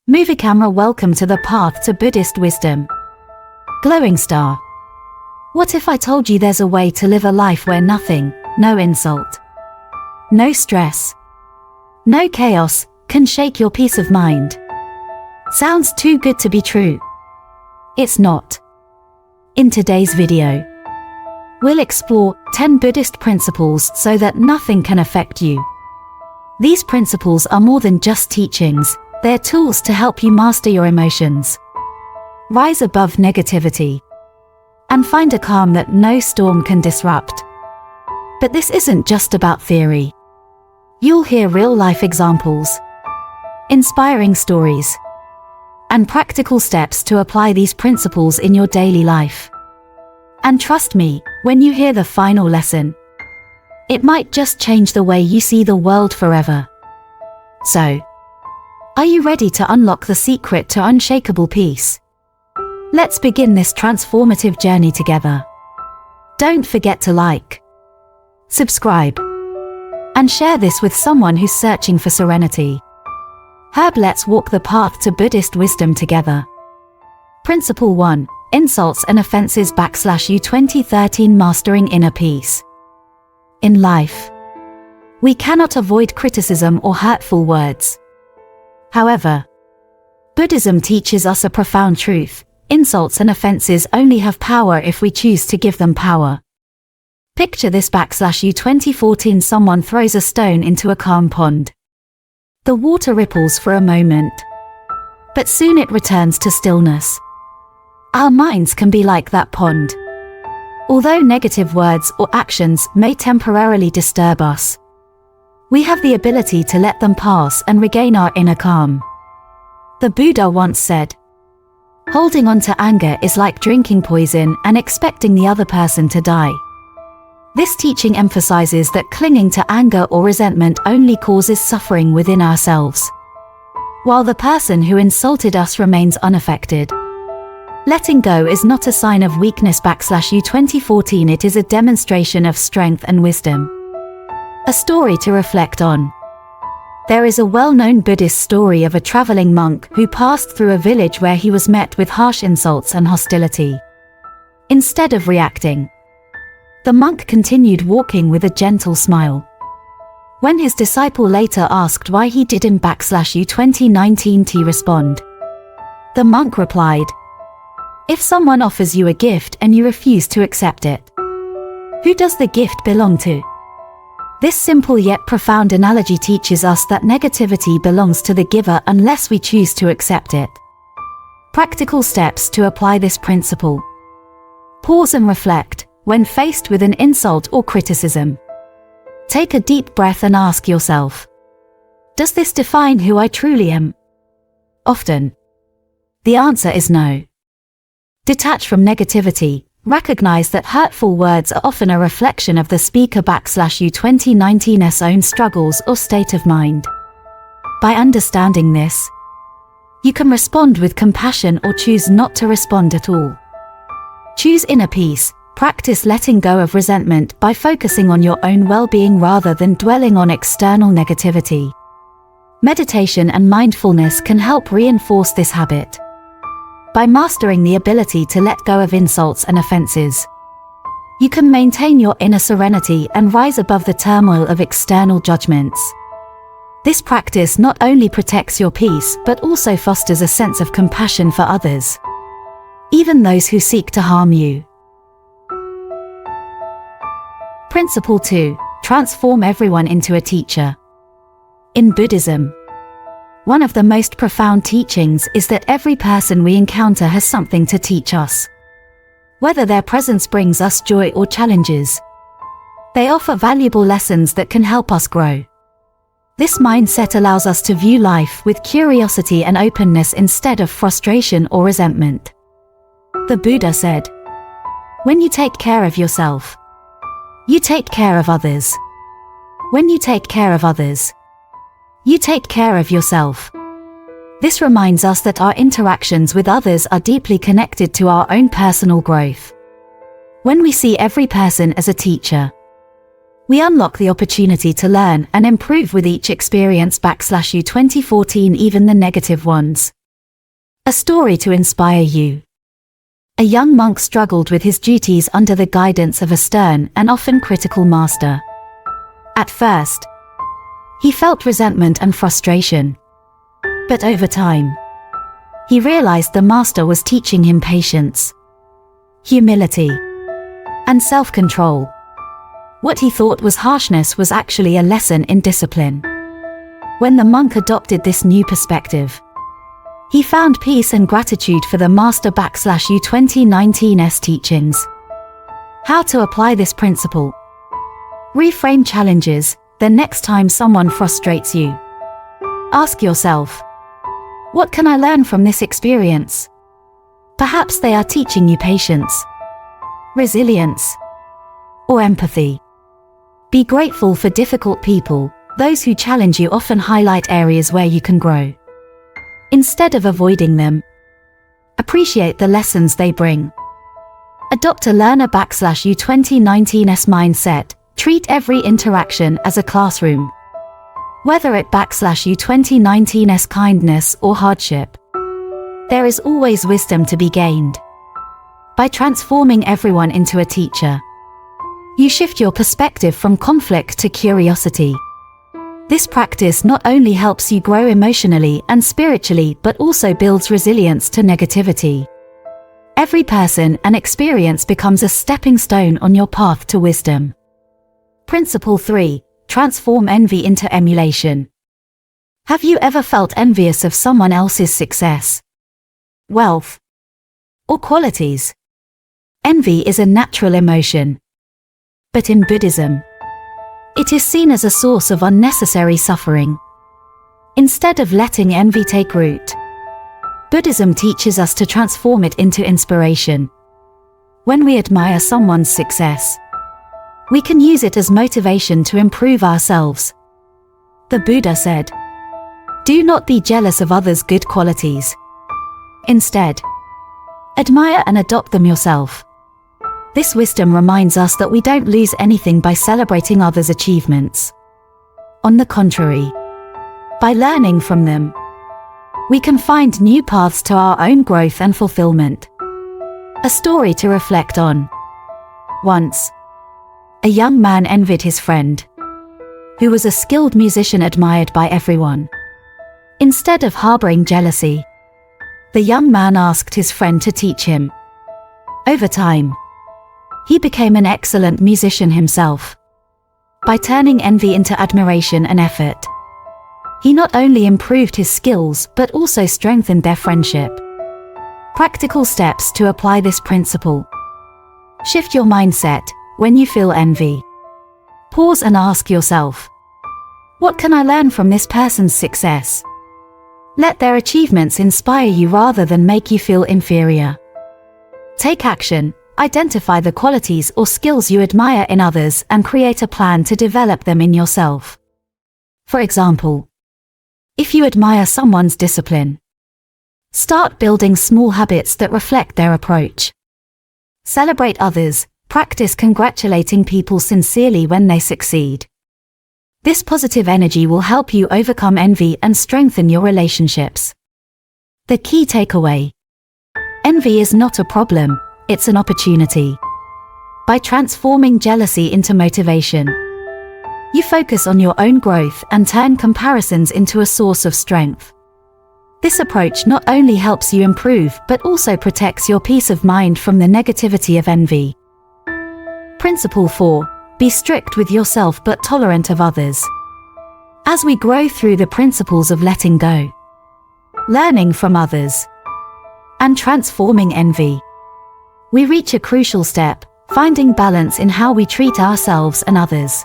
Movie camera, welcome to the path to Buddhist wisdom. Glowing star. What if I told you there's a way to live a life where nothing, no insult, no stress, no chaos, can shake your peace of mind? Sounds too good to be true. It's not. In today's video, we'll explore 10 Buddhist principles so that nothing can affect you. These principles are more than just teachings, they're tools to help you master your emotions, rise above negativity, and find a calm that no storm can disrupt. But this isn't just about theory. You'll hear real-life examples, inspiring stories, and practical steps to apply these principles in your daily life. And trust me, when you hear the final lesson, it might just change the way you see the world forever. So, are you ready to unlock the secret to unshakable peace? Let's begin this transformative journey together. Don't forget to like, subscribe, and share this with someone who's searching for serenity. Let's walk the path to Buddhist wisdom together. Principle 1. Insults and offenses / 2013 Mastering Inner Peace. In life, we cannot avoid criticism or hurtful words. However, Buddhism teaches us a profound truth: insults and offenses only have power if we choose to give them power. Picture this / 2014 Someone throws a stone into a calm pond. The water ripples for a moment, but soon it returns to stillness. Our minds can be like that pond. Although negative words or actions may temporarily disturb us, we have the ability to let them pass and regain our inner calm. The Buddha once said, "Holding on to anger is like drinking poison and expecting the other person to die." This teaching emphasizes that clinging to anger or resentment only causes suffering within ourselves, while the person who insulted us remains unaffected. Letting go is not a sign of weakness / 2014, it is a demonstration of strength and wisdom. A story to reflect on. There is a well-known Buddhist story of a traveling monk who passed through a village where he was met with harsh insults and hostility. Instead of reacting, the monk continued walking with a gentle smile. When his disciple later asked why he didn't / 2019 respond, the monk replied, "If someone offers you a gift and you refuse to accept it, who does the gift belong to?" This simple yet profound analogy teaches us that negativity belongs to the giver unless we choose to accept it. Practical steps to apply this principle. Pause and reflect when faced with an insult or criticism. Take a deep breath and ask yourself, does this define who I truly am? Often, the answer is no. Detach from negativity. Recognize that hurtful words are often a reflection of the speaker / 2019's own struggles or state of mind. By understanding this, you can respond with compassion or choose not to respond at all. Choose inner peace. Practice letting go of resentment by focusing on your own well-being rather than dwelling on external negativity. Meditation and mindfulness can help reinforce this habit. By mastering the ability to let go of insults and offenses, you can maintain your inner serenity and rise above the turmoil of external judgments. This practice not only protects your peace but also fosters a sense of compassion for others, even those who seek to harm you. Principle 2. Transform everyone into a teacher. In Buddhism, one of the most profound teachings is that every person we encounter has something to teach us. Whether their presence brings us joy or challenges, they offer valuable lessons that can help us grow. This mindset allows us to view life with curiosity and openness instead of frustration or resentment. The Buddha said, "When you take care of yourself, you take care of others. When you take care of others, you take care of yourself." This reminds us that our interactions with others are deeply connected to our own personal growth. When we see every person as a teacher, We unlock the opportunity to learn and improve with each experience / 2014, even the negative ones. A story to inspire you. A young monk struggled with his duties under the guidance of a stern and often critical master. At first, he felt resentment and frustration. But over time, he realized the master was teaching him patience, humility, and self-control. What he thought was harshness was actually a lesson in discipline. When the monk adopted this new perspective, he found peace and gratitude for the master / 2019's teachings. How to apply this principle? Reframe challenges. The next time someone frustrates you, ask yourself, what can I learn from this experience? Perhaps they are teaching you patience, resilience, or empathy. Be grateful for difficult people. Those who challenge you often highlight areas where you can grow. Instead of avoiding them, appreciate the lessons they bring. Adopt a learner / U2019's mindset. Treat every interaction as a classroom. Whether it / U2019's kindness or hardship, there is always wisdom to be gained. By transforming everyone into a teacher, you shift your perspective from conflict to curiosity. This practice not only helps you grow emotionally and spiritually but also builds resilience to negativity. Every person and experience becomes a stepping stone on your path to wisdom. Principle 3. Transform envy into emulation. Have you ever felt envious of someone else's success, wealth, or qualities? Envy is a natural emotion. But in Buddhism, it is seen as a source of unnecessary suffering. Instead of letting envy take root, Buddhism teaches us to transform it into inspiration. When we admire someone's success, we can use it as motivation to improve ourselves. The Buddha said, "Do not be jealous of others' good qualities. Instead, admire and adopt them yourself." This wisdom reminds us that we don't lose anything by celebrating others' achievements. On the contrary, by learning from them, we can find new paths to our own growth and fulfillment. A story to reflect on. Once, a young man envied his friend, who was a skilled musician admired by everyone. Instead of harboring jealousy, the young man asked his friend to teach him. Over time, he became an excellent musician himself. By turning envy into admiration and effort, he not only improved his skills but also strengthened their friendship. Practical steps to apply this principle. Shift your mindset. When you feel envy, pause and ask yourself, what can I learn from this person's success? Let their achievements inspire you rather than make you feel inferior. Take action. Identify the qualities or skills you admire in others and create a plan to develop them in yourself. For example, if you admire someone's discipline, start building small habits that reflect their approach. Celebrate others. Practice congratulating people sincerely when they succeed. This positive energy will help you overcome envy and strengthen your relationships. The key takeaway. Envy is not a problem, it's an opportunity. By transforming jealousy into motivation, you focus on your own growth and turn comparisons into a source of strength. This approach not only helps you improve but also protects your peace of mind from the negativity of envy. Principle 4. Be strict with yourself but tolerant of others. As we grow through the principles of letting go, learning from others, and transforming envy, we reach a crucial step, finding balance in how we treat ourselves and others.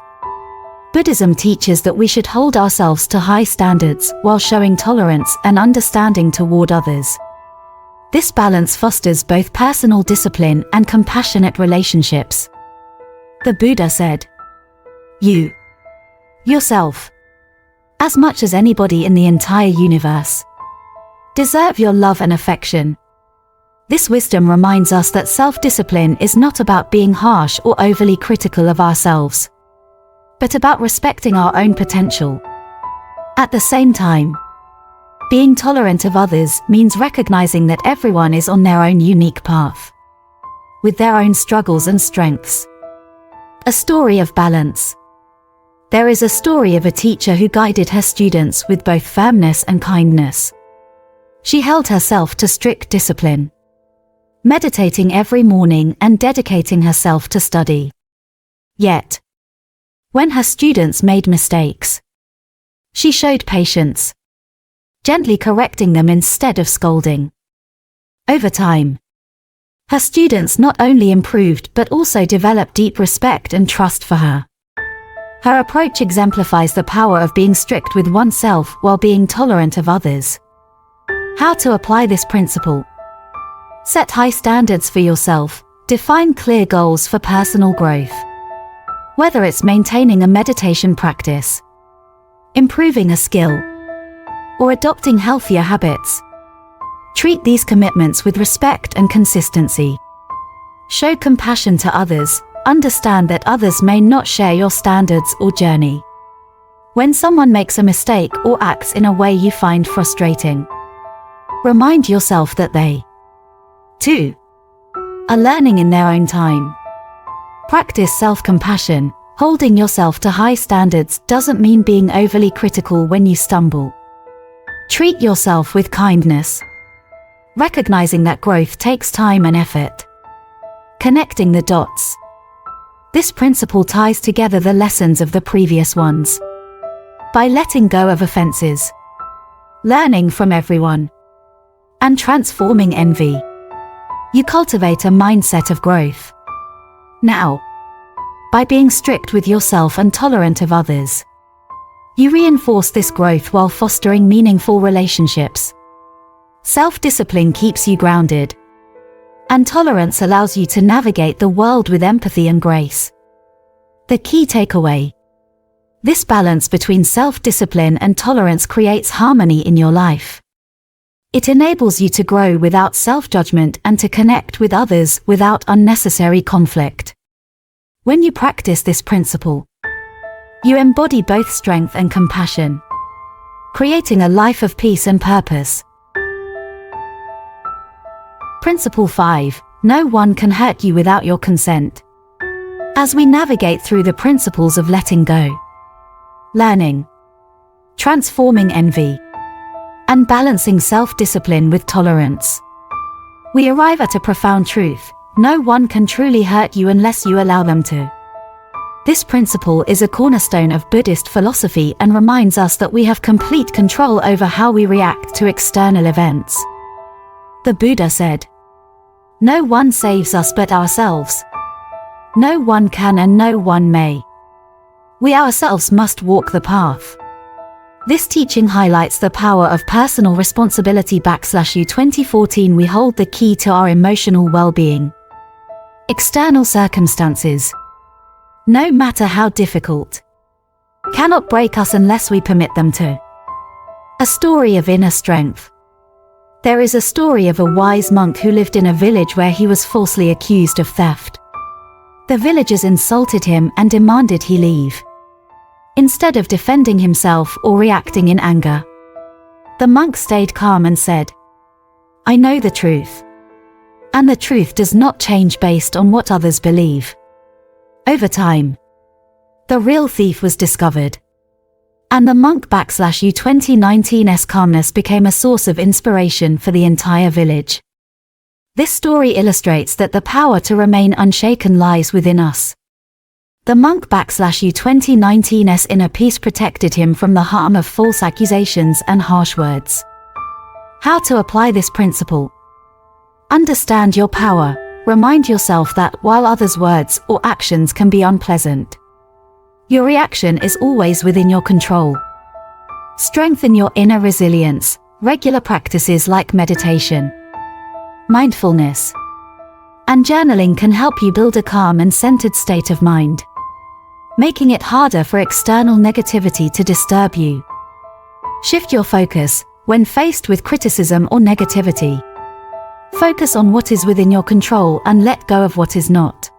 Buddhism teaches that we should hold ourselves to high standards while showing tolerance and understanding toward others. This balance fosters both personal discipline and compassionate relationships. The Buddha said, "You, yourself, as much as anybody in the entire universe, deserve your love and affection." This wisdom reminds us that self-discipline is not about being harsh or overly critical of ourselves. but about respecting our own potential. At the same time, being tolerant of others means recognizing that everyone is on their own unique path, with their own struggles and strengths. A story of balance. There is a story of a teacher who guided her students with both firmness and kindness. She held herself to strict discipline, meditating every morning and dedicating herself to study. Yet, when her students made mistakes, she showed patience, gently correcting them instead of scolding. Over time, her students not only improved but also developed deep respect and trust for her. Her approach exemplifies the power of being strict with oneself while being tolerant of others. How to apply this principle? Set high standards for yourself. Define clear goals for personal growth. Whether it's maintaining a meditation practice, improving a skill, or adopting healthier habits, treat these commitments with respect and consistency. Show compassion to others. Understand that others may not share your standards or journey. When someone makes a mistake or acts in a way you find frustrating, remind yourself that they, too, are learning in their own time. Practice self-compassion. Holding yourself to high standards doesn't mean being overly critical when you stumble. Treat yourself with kindness, recognizing that growth takes time and effort. Connecting the dots. This principle ties together the lessons of the previous ones. By letting go of offenses, learning from everyone, and transforming envy, you cultivate a mindset of growth. Now, by being strict with yourself and tolerant of others, you reinforce this growth while fostering meaningful relationships. Self-discipline keeps you grounded, and tolerance allows you to navigate the world with empathy and grace. The key takeaway: this balance between self-discipline and tolerance creates harmony in your life. It enables you to grow without self-judgment and to connect with others without unnecessary conflict. When you practice this principle, you embody both strength and compassion, creating a life of peace and purpose. Principle 5. No one can hurt you without your consent. As we navigate through the principles of letting go, learning, transforming envy, and balancing self-discipline with tolerance, we arrive at a profound truth: no one can truly hurt you unless you allow them to. This principle is a cornerstone of Buddhist philosophy and reminds us that we have complete control over how we react to external events. The Buddha said, "No one saves us but ourselves. No one can and no one may. We ourselves must walk the path." This teaching highlights the power of personal responsibility. / 2014 We hold the key to our emotional well-being. External circumstances, no matter how difficult, cannot break us unless we permit them to. A story of inner strength. There is a story of a wise monk who lived in a village where he was falsely accused of theft. The villagers insulted him and demanded he leave. Instead of defending himself or reacting in anger, the monk stayed calm and said, "I know the truth, and the truth does not change based on what others believe." Over time, the real thief was discovered, and the monk / 2019's calmness became a source of inspiration for the entire village. This story illustrates that the power to remain unshaken lies within us. The monk / 2019's inner peace protected him from the harm of false accusations and harsh words. How to apply this principle? Understand your power. Remind yourself that while others' words or actions can be unpleasant, your reaction is always within your control. Strengthen your inner resilience. Regular practices like meditation, mindfulness, and journaling can help you build a calm and centered state of mind, making it harder for external negativity to disturb you. Shift your focus. When faced with criticism or negativity, focus on what is within your control and let go of what is not.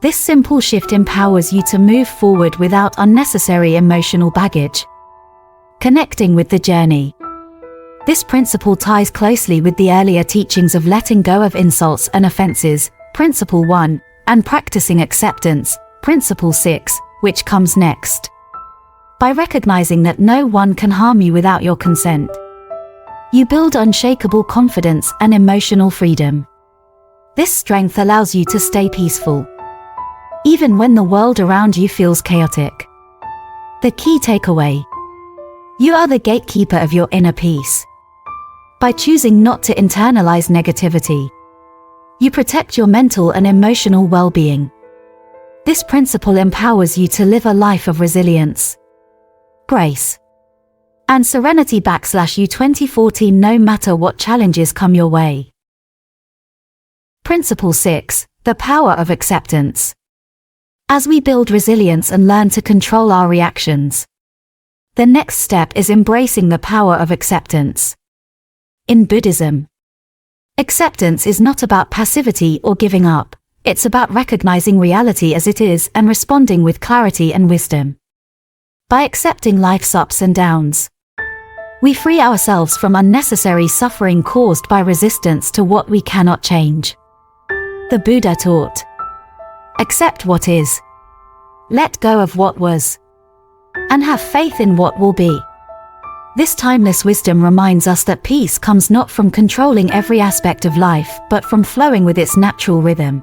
This simple shift empowers you to move forward without unnecessary emotional baggage. Connecting with the journey. This principle ties closely with the earlier teachings of letting go of insults and offenses, Principle 1, and practicing acceptance, Principle 6, which comes next. By recognizing that no one can harm you without your consent, you build unshakable confidence and emotional freedom. This strength allows you to stay peaceful, even when the world around you feels chaotic. The key takeaway: you are the gatekeeper of your inner peace. By choosing not to internalize negativity, you protect your mental and emotional well-being. This principle empowers you to live a life of resilience, grace, and serenity. / you 2014 No matter what challenges come your way. Principle 6, the power of acceptance. As we build resilience and learn to control our reactions, the next step is embracing the power of acceptance. In Buddhism, acceptance is not about passivity or giving up. It's about recognizing reality as it is and responding with clarity and wisdom. By accepting life's ups and downs, we free ourselves from unnecessary suffering caused by resistance to what we cannot change. The Buddha taught, accept what is, let go of what was, and have faith in what will be. This timeless wisdom reminds us that peace comes not from controlling every aspect of life, but from flowing with its natural rhythm.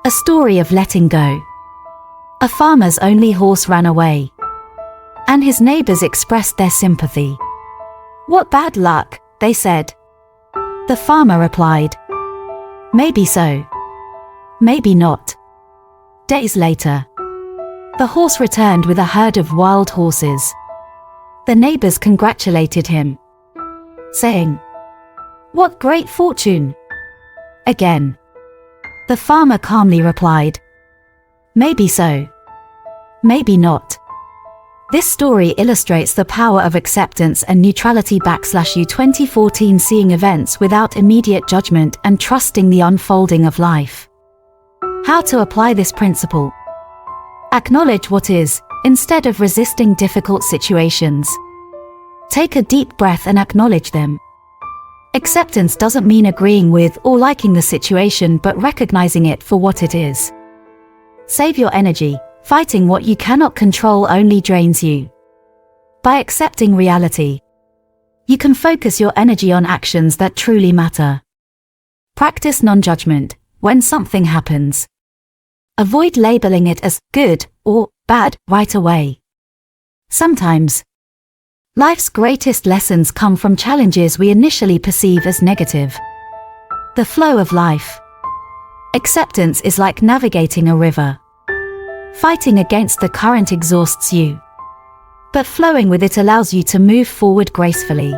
A story of letting go. A farmer's only horse ran away, and his neighbors expressed their sympathy. "What bad luck," they said. The farmer replied, "Maybe so, maybe not." Days later, the horse returned with a herd of wild horses. The neighbors congratulated him, saying, "What great fortune!" Again, the farmer calmly replied, "Maybe so, maybe not." This story illustrates the power of acceptance and neutrality. / you 2014 Seeing events without immediate judgment and trusting the unfolding of life. How to apply this principle? Acknowledge what is, instead of resisting difficult situations. Take a deep breath and acknowledge them. Acceptance doesn't mean agreeing with or liking the situation, but recognizing it for what it is. Save your energy. Fighting what you cannot control only drains you. By accepting reality, you can focus your energy on actions that truly matter. Practice non-judgment. When something happens, avoid labeling it as good or bad right away. Sometimes, life's greatest lessons come from challenges we initially perceive as negative. The flow of life. Acceptance is like navigating a river. Fighting against the current exhausts you, but flowing with it allows you to move forward gracefully.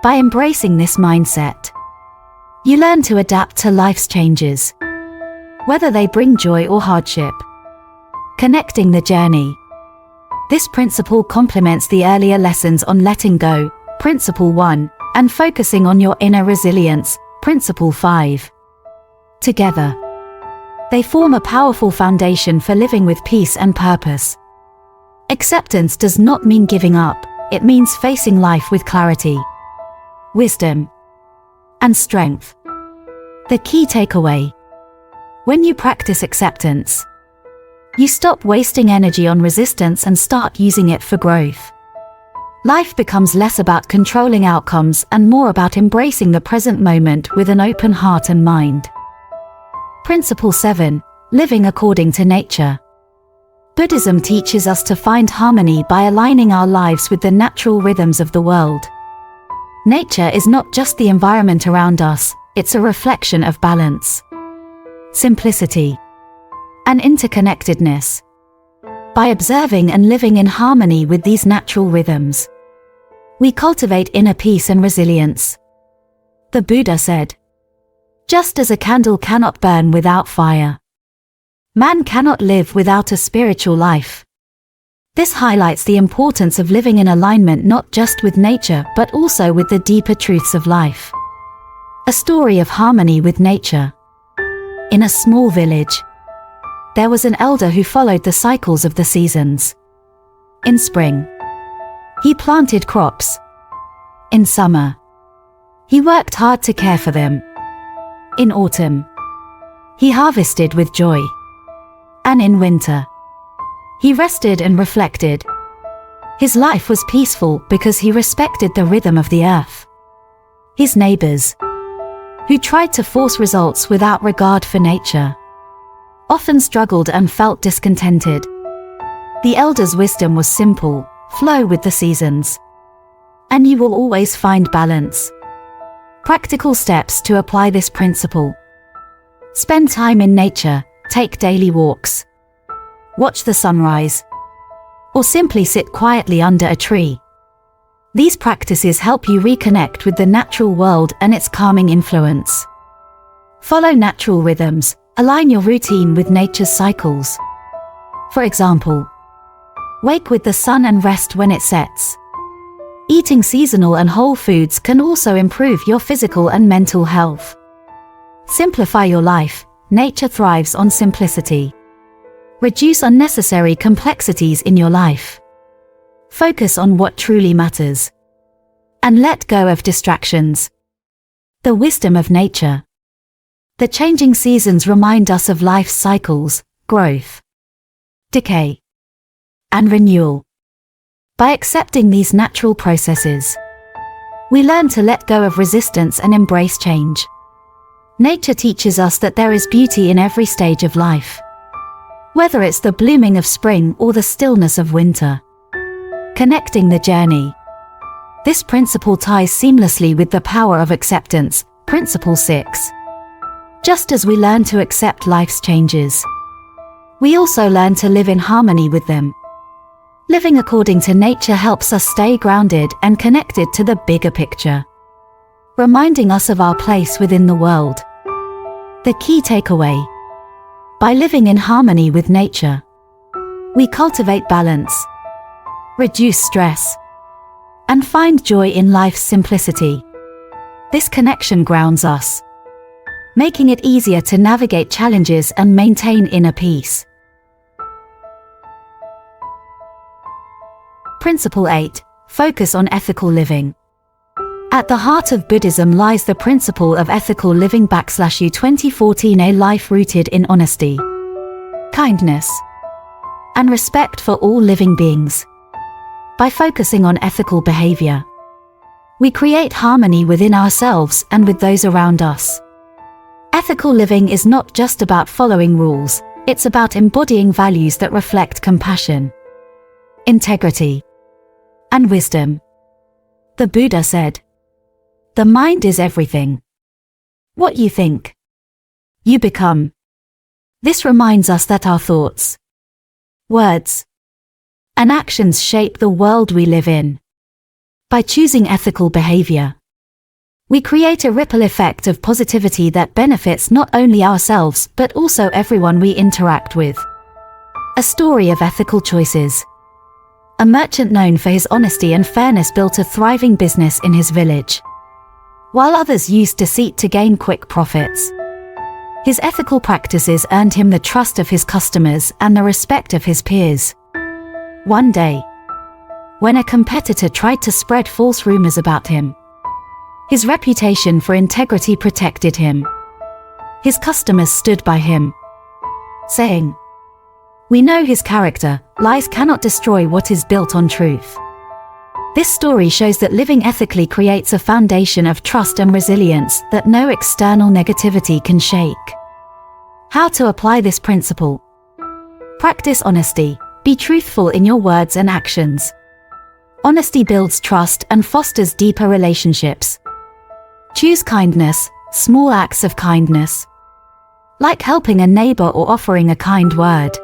By embracing this mindset, you learn to adapt to life's changes, whether they bring joy or hardship. Connecting the journey. This principle complements the earlier lessons on letting go, Principle 1, and focusing on your inner resilience, Principle 5. Together, they form a powerful foundation for living with peace and purpose. Acceptance does not mean giving up, it means facing life with clarity, wisdom, and strength. The key takeaway: when you practice acceptance, you stop wasting energy on resistance and start using it for growth. Life becomes less about controlling outcomes and more about embracing the present moment with an open heart and mind. Principle 7, living according to nature. Buddhism teaches us to find harmony by aligning our lives with the natural rhythms of the world. Nature is not just the environment around us, it's a reflection of balance, simplicity, and interconnectedness. By observing and living in harmony with these natural rhythms, we cultivate inner peace and resilience. The Buddha said, "Just as a candle cannot burn without fire, man cannot live without a spiritual life." This highlights the importance of living in alignment not just with nature but also with the deeper truths of life. A story of harmony with nature. In a small village, there was an elder who followed the cycles of the seasons. In spring, he planted crops. In summer, he worked hard to care for them. In autumn, he harvested with joy. And in winter, he rested and reflected. His life was peaceful because he respected the rhythm of the earth. His neighbors, who tried to force results without regard for nature, often struggled and felt discontented. The elder's wisdom was simple: flow with the seasons, and you will always find balance. Practical steps to apply this principle: spend time in nature, take daily walks, watch the sunrise, or simply sit quietly under a tree. These practices help you reconnect with the natural world and its calming influence. Follow natural rhythms, align your routine with nature's cycles. For example, wake with the sun and rest when it sets. Eating seasonal and whole foods can also improve your physical and mental health. Simplify your life. Nature thrives on simplicity. Reduce unnecessary complexities in your life. Focus on what truly matters. And let go of distractions. The wisdom of nature. The changing seasons remind us of life's cycles: growth, decay, and renewal. By accepting these natural processes, we learn to let go of resistance and embrace change. Nature teaches us that there is beauty in every stage of life, whether it's the blooming of spring or the stillness of winter. Connecting the journey. This principle ties seamlessly with the power of acceptance, Principle 6. Just as we learn to accept life's changes, we also learn to live in harmony with them. Living according to nature helps us stay grounded and connected to the bigger picture, reminding us of our place within the world. The key takeaway: by living in harmony with nature, we cultivate balance, reduce stress, and find joy in life's simplicity. This connection grounds us, making it easier to navigate challenges and maintain inner peace. Principle 8. Focus on ethical living. At the heart of Buddhism lies the principle of ethical living / U 2014, a life rooted in honesty, kindness, and respect for all living beings. By focusing on ethical behavior, we create harmony within ourselves and with those around us. Ethical living is not just about following rules, it's about embodying values that reflect compassion, integrity, and wisdom. The Buddha said, "The mind is everything. What you think, you become." This reminds us that our thoughts, words, and actions shape the world we live in. By choosing ethical behavior, we create a ripple effect of positivity that benefits not only ourselves but also everyone we interact with. A story of ethical choices. A merchant known for his honesty and fairness built a thriving business in his village, while others used deceit to gain quick profits. His ethical practices earned him the trust of his customers and the respect of his peers. One day, when a competitor tried to spread false rumors about him, his reputation for integrity protected him. His customers stood by him, saying, "We know his character, lies cannot destroy what is built on truth." This story shows that living ethically creates a foundation of trust and resilience that no external negativity can shake. How to apply this principle? Practice honesty. Be truthful in your words and actions. Honesty builds trust and fosters deeper relationships. Choose kindness, small acts of kindness, like helping a neighbor or offering a kind word.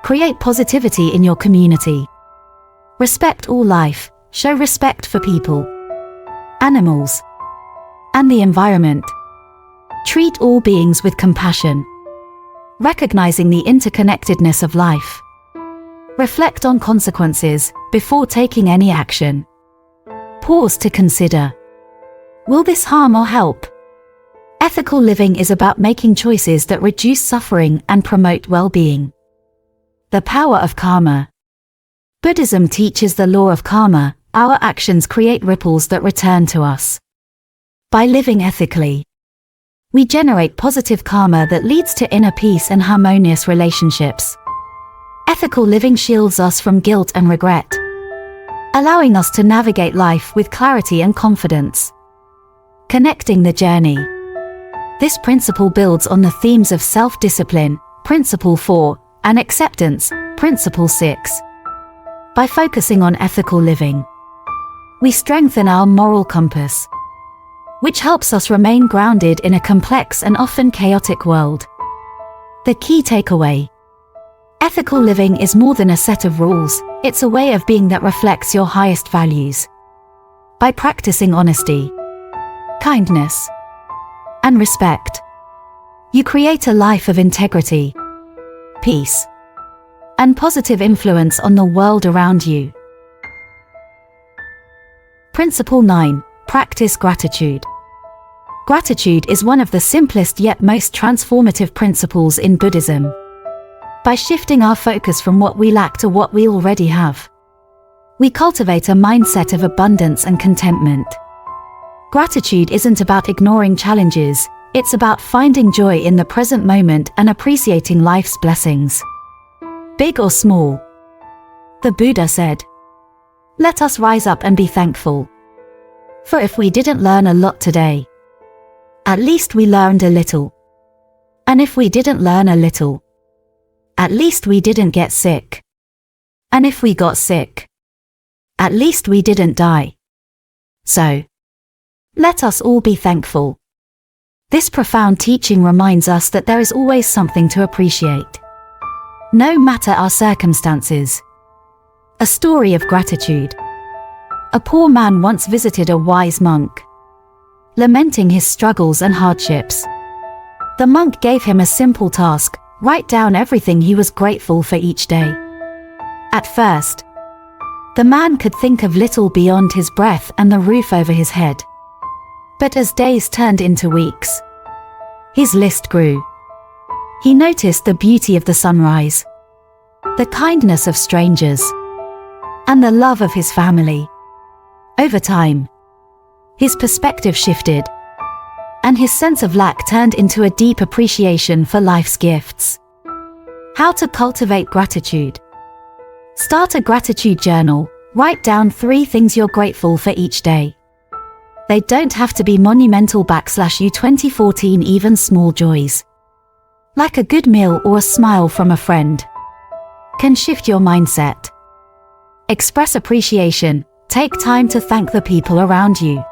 Create positivity in your community. Respect all life. Show respect for people, animals, and the environment. Treat all beings with compassion, recognizing the interconnectedness of life. Reflect on consequences before taking any action. Pause to consider, will this harm or help? Ethical living is about making choices that reduce suffering and promote well-being. The power of karma. Buddhism teaches the law of karma. Our actions create ripples that return to us. By living ethically, we generate positive karma that leads to inner peace and harmonious relationships. Ethical living shields us from guilt and regret, allowing us to navigate life with clarity and confidence. Connecting the journey. This principle builds on the themes of self-discipline, Principle 4, and acceptance, Principle 6. By focusing on ethical living, we strengthen our moral compass, which helps us remain grounded in a complex and often chaotic world. The key takeaway. Ethical living is more than a set of rules, it's a way of being that reflects your highest values. By practicing honesty, kindness, and respect, you create a life of integrity, peace, and positive influence on the world around you. Principle 9. Practice gratitude. Gratitude is one of the simplest yet most transformative principles in Buddhism. By shifting our focus from what we lack to what we already have, we cultivate a mindset of abundance and contentment. Gratitude isn't about ignoring challenges, it's about finding joy in the present moment and appreciating life's blessings, big or small. The Buddha said, "Let us rise up and be thankful. For if we didn't learn a lot today, at least we learned a little. And if we didn't learn a little, at least we didn't get sick. And if we got sick, at least we didn't die. So, let us all be thankful." This profound teaching reminds us that there is always something to appreciate, no matter our circumstances. A story of gratitude. A poor man once visited a wise monk, lamenting his struggles and hardships. The monk gave him a simple task: write down everything he was grateful for each day. At first, the man could think of little beyond his breath and the roof over his head. But as days turned into weeks, his list grew. He noticed the beauty of the sunrise, the kindness of strangers, and the love of his family. Over time, his perspective shifted, and his sense of lack turned into a deep appreciation for life's gifts. How to cultivate gratitude. Start a gratitude journal. Write down 3 things you're grateful for each day. They don't have to be monumental. /U 2014. Even small joys, like a good meal or a smile from a friend, can shift your mindset. Express appreciation. Take time to thank the people around you.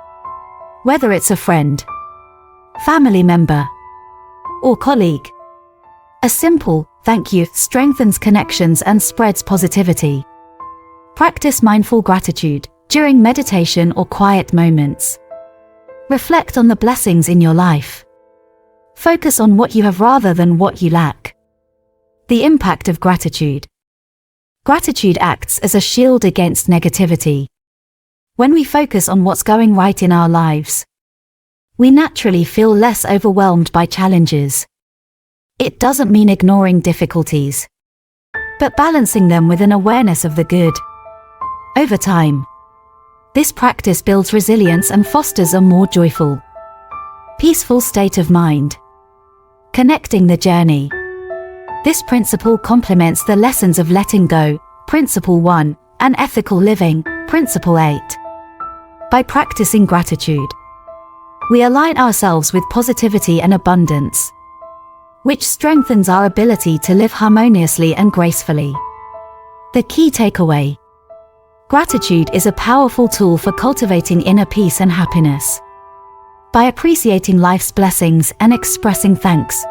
Whether it's a friend, family member, or colleague. A simple thank you strengthens connections and spreads positivity. Practice mindful gratitude during meditation or quiet moments. Reflect on the blessings in your life. Focus on what you have rather than what you lack. The impact of gratitude. Gratitude acts as a shield against negativity. When we focus on what's going right in our lives, we naturally feel less overwhelmed by challenges. It doesn't mean ignoring difficulties, but balancing them with an awareness of the good. Over time, this practice builds resilience and fosters a more joyful, peaceful state of mind. Connecting the journey. This principle complements the lessons of letting go, Principle 1, and ethical living, Principle 8. By practicing gratitude, we align ourselves with positivity and abundance, which strengthens our ability to live harmoniously and gracefully. The key takeaway. Gratitude is a powerful tool for cultivating inner peace and happiness. By appreciating life's blessings and expressing thanks,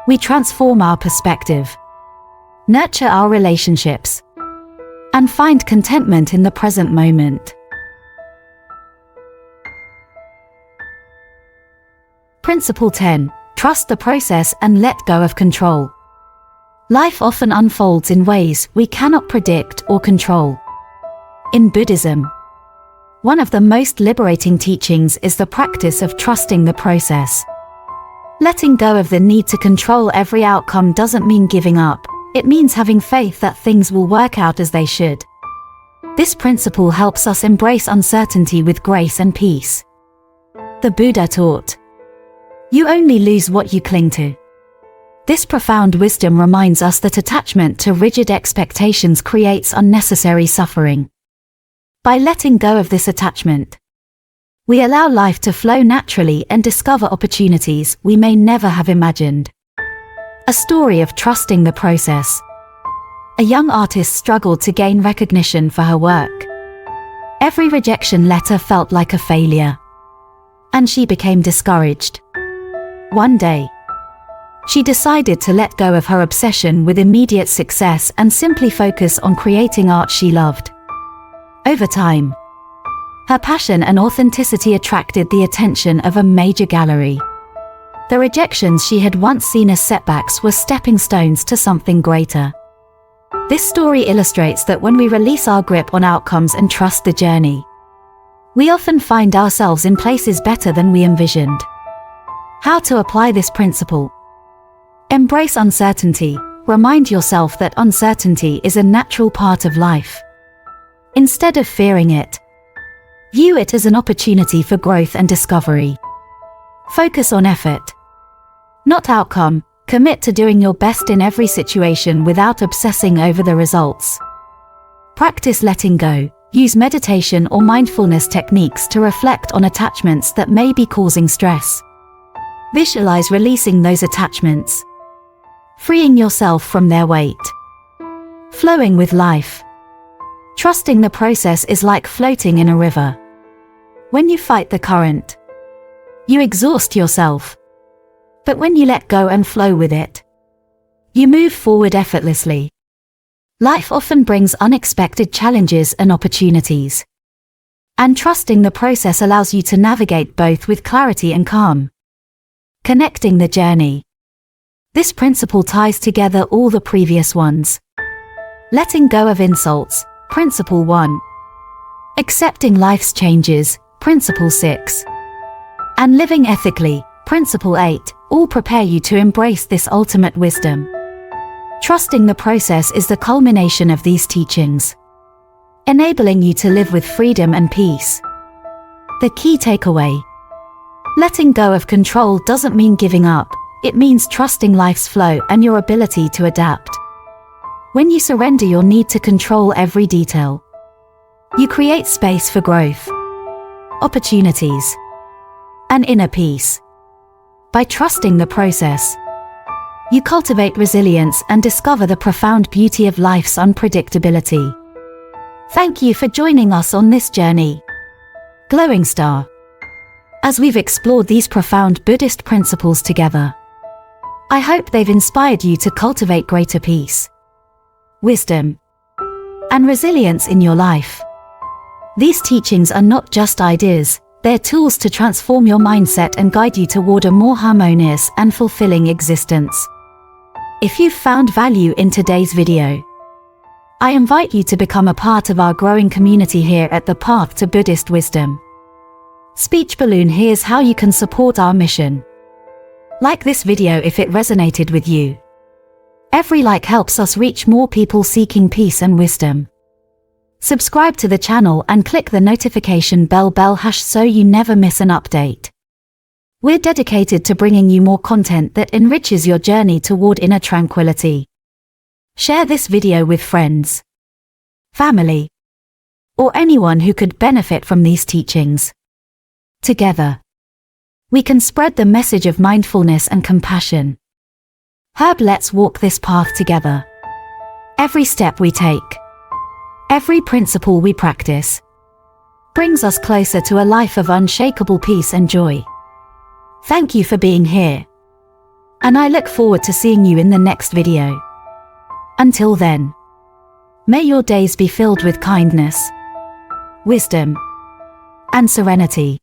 we transform our perspective, nurture our relationships, and find contentment in the present moment. Principle 10. Trust the process and let go of control. Life often unfolds in ways we cannot predict or control. In Buddhism, one of the most liberating teachings is the practice of trusting the process. Letting go of the need to control every outcome doesn't mean giving up. It means having faith that things will work out as they should. This principle helps us embrace uncertainty with grace and peace. The Buddha taught, "You only lose what you cling to." This profound wisdom reminds us that attachment to rigid expectations creates unnecessary suffering. By letting go of this attachment, we allow life to flow naturally and discover opportunities we may never have imagined. A story of trusting the process. A young artist struggled to gain recognition for her work. Every rejection letter felt like a failure, and she became discouraged. One day, she decided to let go of her obsession with immediate success and simply focus on creating art she loved. Over time, her passion and authenticity attracted the attention of a major gallery. The rejections she had once seen as setbacks were stepping stones to something greater. This story illustrates that when we release our grip on outcomes and trust the journey, we often find ourselves in places better than we envisioned. How to apply this principle? Embrace uncertainty. Remind yourself that uncertainty is a natural part of life. Instead of fearing it, view it as an opportunity for growth and discovery. Focus on effort, not outcome. Commit to doing your best in every situation without obsessing over the results. Practice letting go. Use meditation or mindfulness techniques to reflect on attachments that may be causing stress. Visualize releasing those attachments, freeing yourself from their weight. Flowing with life. Trusting the process is like floating in a river. When you fight the current, you exhaust yourself. But when you let go and flow with it, you move forward effortlessly. Life often brings unexpected challenges and opportunities, and trusting the process allows you to navigate both with clarity and calm. Connecting the journey. This principle ties together all the previous ones. Letting go of insults, Principle 1. Accepting life's changes, Principle 6. And living ethically, Principle 8, all prepare you to embrace this ultimate wisdom. Trusting the process is the culmination of these teachings, enabling you to live with freedom and peace. The key takeaway: letting go of control doesn't mean giving up, it means trusting life's flow and your ability to adapt. When you surrender your need to control every detail, you create space for growth, opportunities, and inner peace. By trusting the process, you cultivate resilience and discover the profound beauty of life's unpredictability. Thank you for joining us on this journey, Glowing Star. As we've explored these profound Buddhist principles together, I hope they've inspired you to cultivate greater peace, wisdom, and resilience in your life. These teachings are not just ideas, they're tools to transform your mindset and guide you toward a more harmonious and fulfilling existence. If you've found value in today's video, I invite you to become a part of our growing community here at the Path to Buddhist Wisdom. Speech Balloon, here's how you can support our mission. Like this video if it resonated with you. Every like helps us reach more people seeking peace and wisdom. Subscribe to the channel and click the notification bell so you never miss an update. We're dedicated to bringing you more content that enriches your journey toward inner tranquility. Share this video with friends, family, or anyone who could benefit from these teachings. Together, we can spread the message of mindfulness and compassion. Let's walk this path together. Every step we take, every principle we practice, brings us closer to a life of unshakable peace and joy. Thank you for being here, and I look forward to seeing you in the next video. Until then, may your days be filled with kindness, wisdom, and serenity.